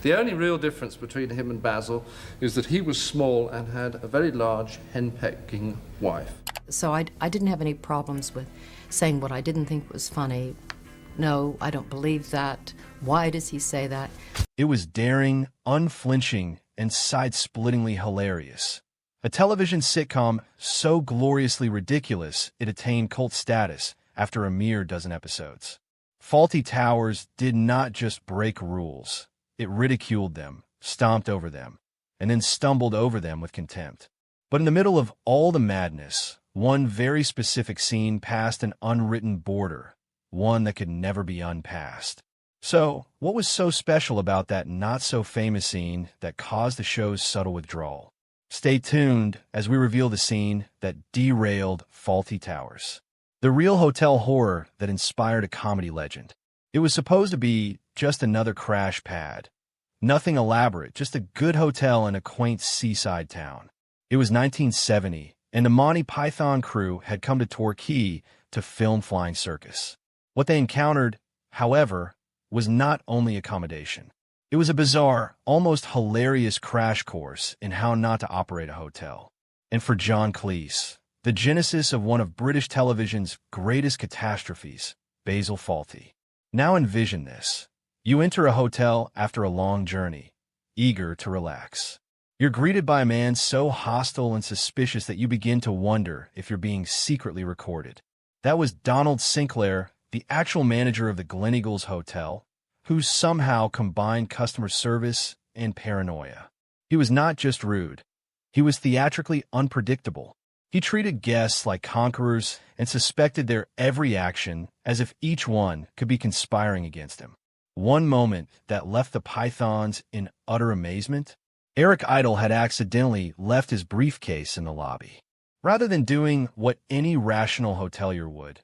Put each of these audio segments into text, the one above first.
The only real difference between him and Basil is that he was small and had a very large hen-pecking wife. So I didn't have any problems with saying what I didn't think was funny. No, I don't believe that. Why does he say that? It was daring, unflinching, and side-splittingly hilarious. A television sitcom so gloriously ridiculous it attained cult status after a mere dozen episodes. Fawlty Towers did not just break rules. It ridiculed them, stomped over them, and then stumbled over them with contempt. But in the middle of all the madness, one very specific scene passed an unwritten border, one that could never be unpassed. So, what was so special about that not-so-famous scene that caused the show's subtle withdrawal? Stay tuned as we reveal the scene that derailed Fawlty Towers, the real hotel horror that inspired a comedy legend. It was supposed to be just another crash pad. Nothing elaborate, just a good hotel in a quaint seaside town. It was 1970, and the Monty Python crew had come to Torquay to film Flying Circus. What they encountered, however, was not only accommodation. It was a bizarre, almost hilarious crash course in how not to operate a hotel. And for John Cleese, the genesis of one of British television's greatest catastrophes, Basil Fawlty. Now envision this. You enter a hotel after a long journey, eager to relax. You're greeted by a man so hostile and suspicious that you begin to wonder if you're being secretly recorded. That was Donald Sinclair, the actual manager of the Gleneagles Hotel, who somehow combined customer service and paranoia. He was not just rude. He was theatrically unpredictable. He treated guests like conquerors and suspected their every action as if each one could be conspiring against him. One moment that left the Pythons in utter amazement. Eric Idle had accidentally left his briefcase in the lobby. Rather than doing what any rational hotelier would,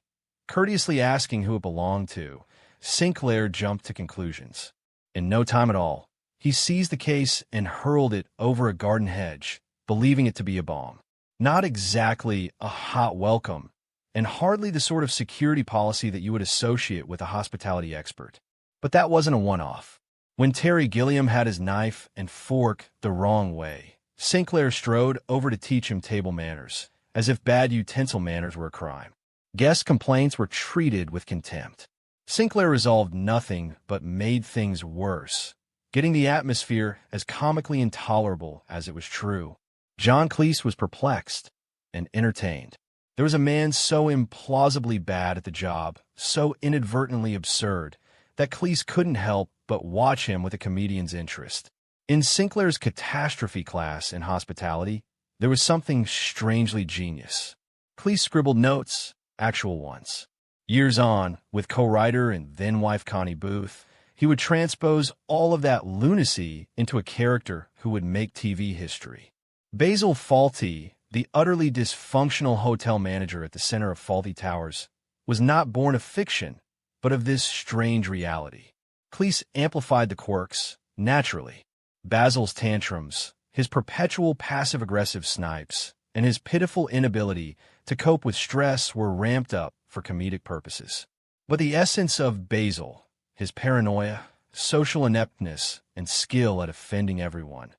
courteously asking who it belonged to, Sinclair jumped to conclusions. In no time at all, he seized the case and hurled it over a garden hedge, believing it to be a bomb. Not exactly a hot welcome, and hardly the sort of security policy that you would associate with a hospitality expert. But that wasn't a one-off. When Terry Gilliam had his knife and fork the wrong way, Sinclair strode over to teach him table manners, as if bad utensil manners were a crime. Guest complaints were treated with contempt. Sinclair resolved nothing but made things worse, getting the atmosphere as comically intolerable as it was true. John Cleese was perplexed and entertained. There was a man so implausibly bad at the job, so inadvertently absurd, that Cleese couldn't help but watch him with a comedian's interest. In Sinclair's catastrophe class in hospitality, there was something strangely genius. Cleese scribbled notes, actual ones. Years on, with co-writer and then-wife Connie Booth, he would transpose all of that lunacy into a character who would make TV history. Basil Fawlty, the utterly dysfunctional hotel manager at the center of Fawlty Towers, was not born of fiction, but of this strange reality. Cleese amplified the quirks, naturally. Basil's tantrums, his perpetual passive-aggressive snipes, and his pitiful inability to cope with stress were ramped up for comedic purposes. But the essence of Basil, his paranoia, social ineptness, and skill at offending everyone,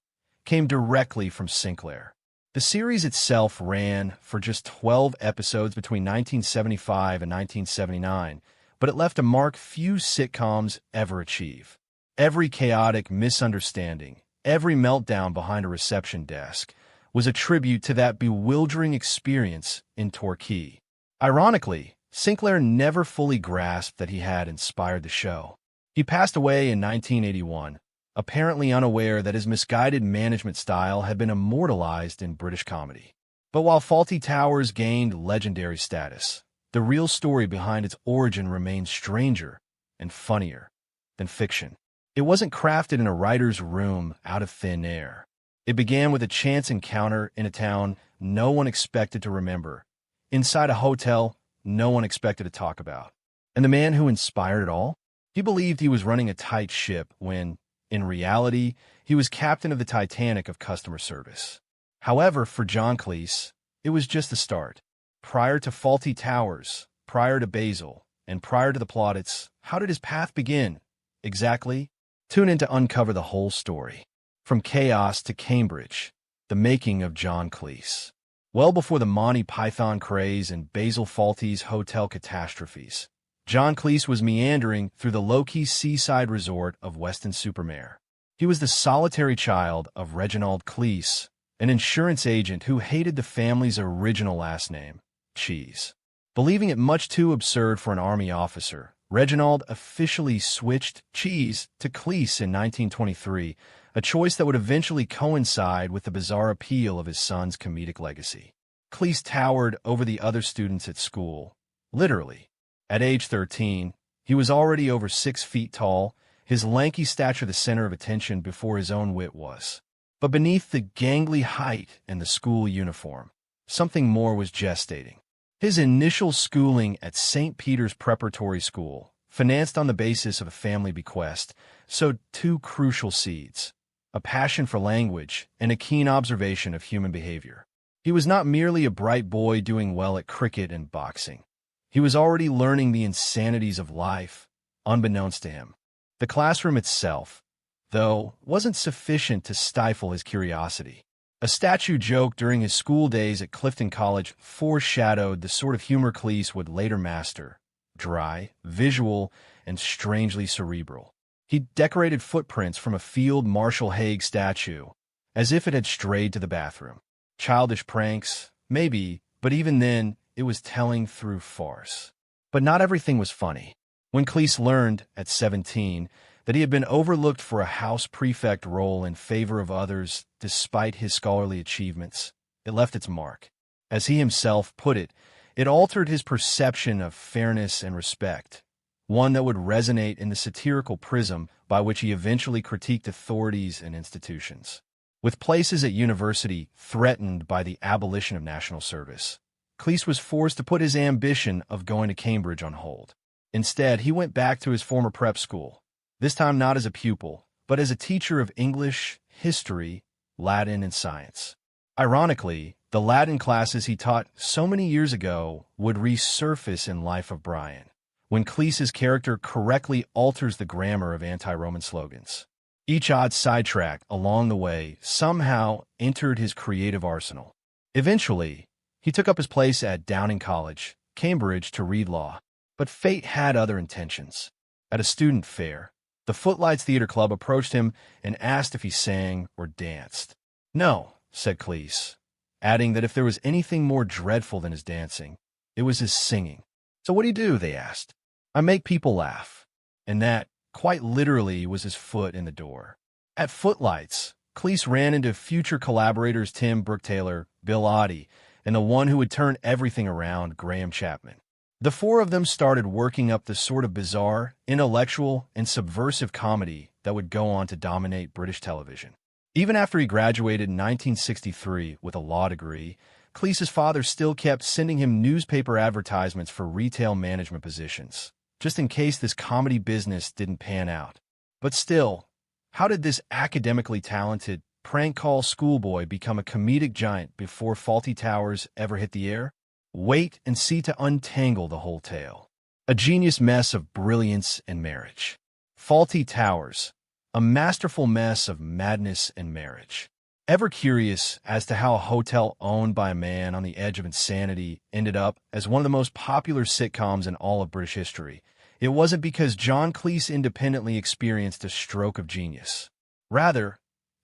came directly from Sinclair. The series itself ran for just 12 episodes between 1975 and 1979, but it left a mark few sitcoms ever achieve. Every chaotic misunderstanding, every meltdown behind a reception desk, was a tribute to that bewildering experience in Torquay. Ironically, Sinclair never fully grasped that he had inspired the show. He passed away in 1981, apparently unaware that his misguided management style had been immortalized in British comedy. But while Fawlty Towers gained legendary status, the real story behind its origin remains stranger and funnier than fiction. It wasn't crafted in a writer's room out of thin air. It began with a chance encounter in a town no one expected to remember, inside a hotel no one expected to talk about. And the man who inspired it all? He believed he was running a tight ship when, in reality, he was captain of the Titanic of customer service. However, for John Cleese, it was just the start. Prior to Fawlty Towers, prior to Basil, and prior to the plaudits, how did his path begin? Exactly Tune in to uncover the whole story. From chaos to Cambridge, the making of John Cleese. Well before the Monty Python craze and Basil Fawlty's hotel catastrophes, John Cleese was meandering through the low-key seaside resort of Weston-super-Mare. He was the solitary child of Reginald Cleese, an insurance agent who hated the family's original last name, Cheese. Believing it much too absurd for an army officer, Reginald officially switched Cheese to Cleese in 1923, a choice that would eventually coincide with the bizarre appeal of his son's comedic legacy. Cleese towered over the other students at school, literally. At age 13, he was already over 6 feet tall, his lanky stature the center of attention before his own wit was. But beneath the gangly height and the school uniform, something more was gestating. His initial schooling at St. Peter's Preparatory School, financed on the basis of a family bequest, sowed 2 crucial seeds: a passion for language and a keen observation of human behavior. He was not merely a bright boy doing well at cricket and boxing. He was already learning the insanities of life, unbeknownst to him. The classroom itself, though, wasn't sufficient to stifle his curiosity. A statue joke during his school days at Clifton College foreshadowed the sort of humor Cleese would later master: dry, visual, and strangely cerebral. He decorated footprints from a Field Marshal Haig statue, as if it had strayed to the bathroom. Childish pranks, maybe, but even then, it was telling through farce. But not everything was funny. When Cleese learned, at 17, that he had been overlooked for a house prefect role in favor of others despite his scholarly achievements, it left its mark. As he himself put it, it altered his perception of fairness and respect, one that would resonate in the satirical prism by which he eventually critiqued authorities and institutions. With places at university threatened by the abolition of national service, Cleese was forced to put his ambition of going to Cambridge on hold. Instead, he went back to his former prep school, this time not as a pupil, but as a teacher of English, history, Latin, and science. Ironically, the Latin classes he taught so many years ago would resurface in Life of Brian, when Cleese's character correctly alters the grammar of anti-Roman slogans. Each odd sidetrack along the way somehow entered his creative arsenal. Eventually, he took up his place at Downing College, Cambridge, to read law. But fate had other intentions. At a student fair, the Footlights Theater Club approached him and asked if he sang or danced. "No," said Cleese, adding that if there was anything more dreadful than his dancing, it was his singing. "So what do you do?" they asked. "I make people laugh." And that, quite literally, was his foot in the door. At Footlights, Cleese ran into future collaborators Tim Brooke-Taylor, Bill Oddie, and the one who would turn everything around, Graham Chapman. The 4 of them started working up the sort of bizarre, intellectual, and subversive comedy that would go on to dominate British television. Even after he graduated in 1963 with a law degree, Cleese's father still kept sending him newspaper advertisements for retail management positions, just in case this comedy business didn't pan out. But still, how did this academically talented, prank call schoolboy become a comedic giant before Fawlty Towers ever hit the air? Wait and see to untangle the whole tale. A genius mess of brilliance and marriage. Fawlty Towers, a masterful mess of madness and marriage. Ever curious as to how a hotel owned by a man on the edge of insanity ended up as one of the most popular sitcoms in all of British history? It wasn't because John Cleese independently experienced a stroke of genius. Rather,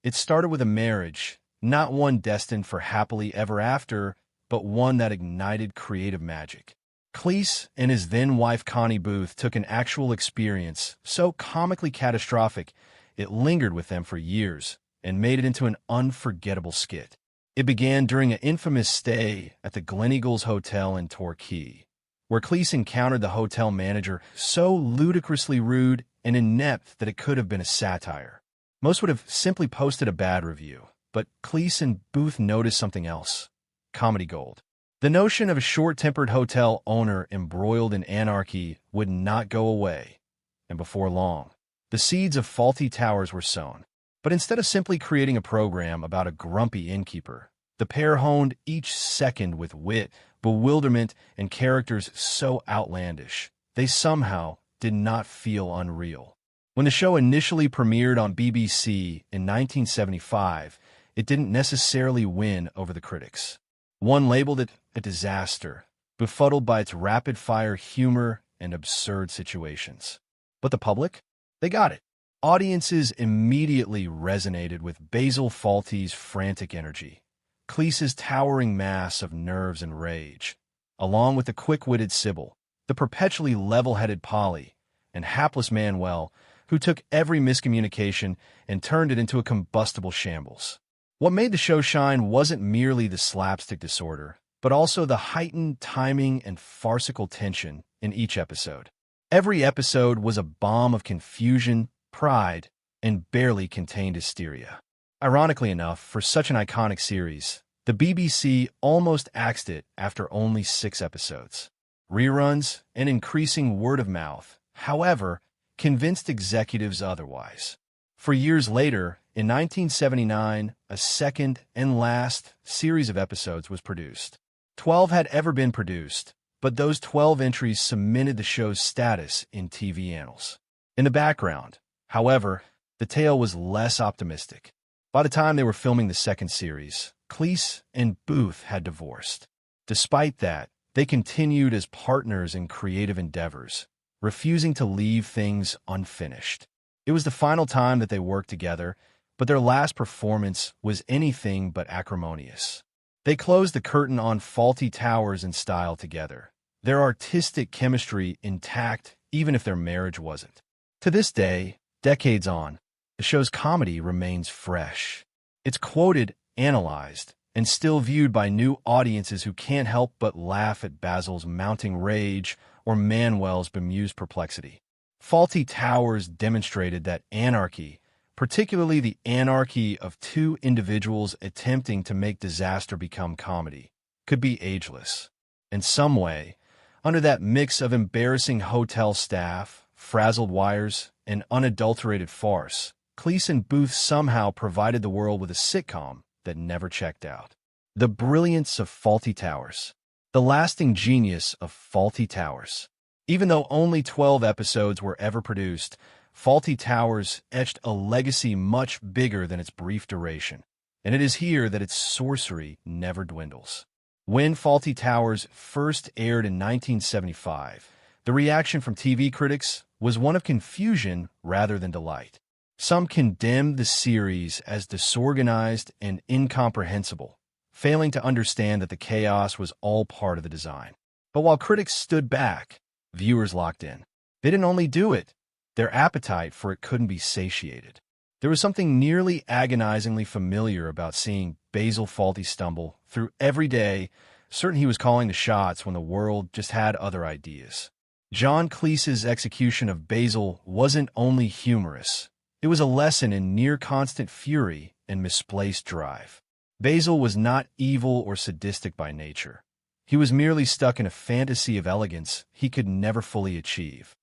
it started with a marriage, not one destined for happily ever after, but one that ignited creative magic. Cleese and his then-wife Connie Booth took an actual experience so comically catastrophic it lingered with them for years and made it into an unforgettable skit. It began during an infamous stay at the Gleneagles Hotel in Torquay, where Cleese encountered the hotel manager so ludicrously rude and inept that it could have been a satire. Most would have simply posted a bad review, but Cleese and Booth noticed something else: comedy gold. The notion of a short-tempered hotel owner embroiled in anarchy would not go away, and before long, the seeds of Fawlty Towers were sown. But instead of simply creating a program about a grumpy innkeeper, the pair honed each second with wit, bewilderment, and characters so outlandish, they somehow did not feel unreal. When the show initially premiered on BBC in 1975, it didn't necessarily win over the critics. One labeled it a disaster, befuddled by its rapid-fire humor and absurd situations. But the public? They got it. Audiences immediately resonated with Basil Fawlty's frantic energy, Cleese's towering mass of nerves and rage, along with the quick-witted Sybil, the perpetually level-headed Polly, and hapless Manuel, who took every miscommunication and turned it into a combustible shambles. What made the show shine wasn't merely the slapstick disorder, but also the heightened timing and farcical tension in each episode. Every episode was a bomb of confusion, pride, and barely contained hysteria. Ironically enough, for such an iconic series, the BBC almost axed it after only 6 episodes. Reruns and increasing word of mouth, however, convinced executives otherwise. For years later, in 1979, a second and last series of episodes was produced. 12 had ever been produced, but those 12 entries cemented the show's status in TV annals. In the background, however, the tale was less optimistic. By the time they were filming the second series, Cleese and Booth had divorced. Despite that, they continued as partners in creative endeavors, refusing to leave things unfinished. It was the final time that they worked together, but their last performance was anything but acrimonious. They closed the curtain on Fawlty Towers in style together, their artistic chemistry intact even if their marriage wasn't. To this day, decades on, the show's comedy remains fresh. It's quoted, analyzed, and still viewed by new audiences who can't help but laugh at Basil's mounting rage or Manuel's bemused perplexity. Fawlty Towers demonstrated that anarchy, particularly the anarchy of two individuals attempting to make disaster become comedy, could be ageless. In some way, under that mix of embarrassing hotel staff, frazzled wires, and unadulterated farce, Cleese and Booth somehow provided the world with a sitcom that never checked out. The brilliance of Fawlty Towers. The lasting genius of Fawlty Towers. Even though only 12 episodes were ever produced, Fawlty Towers etched a legacy much bigger than its brief duration, and it is here that its sorcery never dwindles. When Fawlty Towers first aired in 1975, the reaction from TV critics was one of confusion rather than delight. Some condemned the series as disorganized and incomprehensible, failing to understand that the chaos was all part of the design. But while critics stood back, viewers locked in. They didn't only do it, their appetite for it couldn't be satiated. There was something nearly agonizingly familiar about seeing Basil Fawlty stumble through every day, certain he was calling the shots when the world just had other ideas. John Cleese's execution of Basil wasn't only humorous, it was a lesson in near-constant fury and misplaced drive. Basil was not evil or sadistic by nature. He was merely stuck in a fantasy of elegance he could never fully achieve.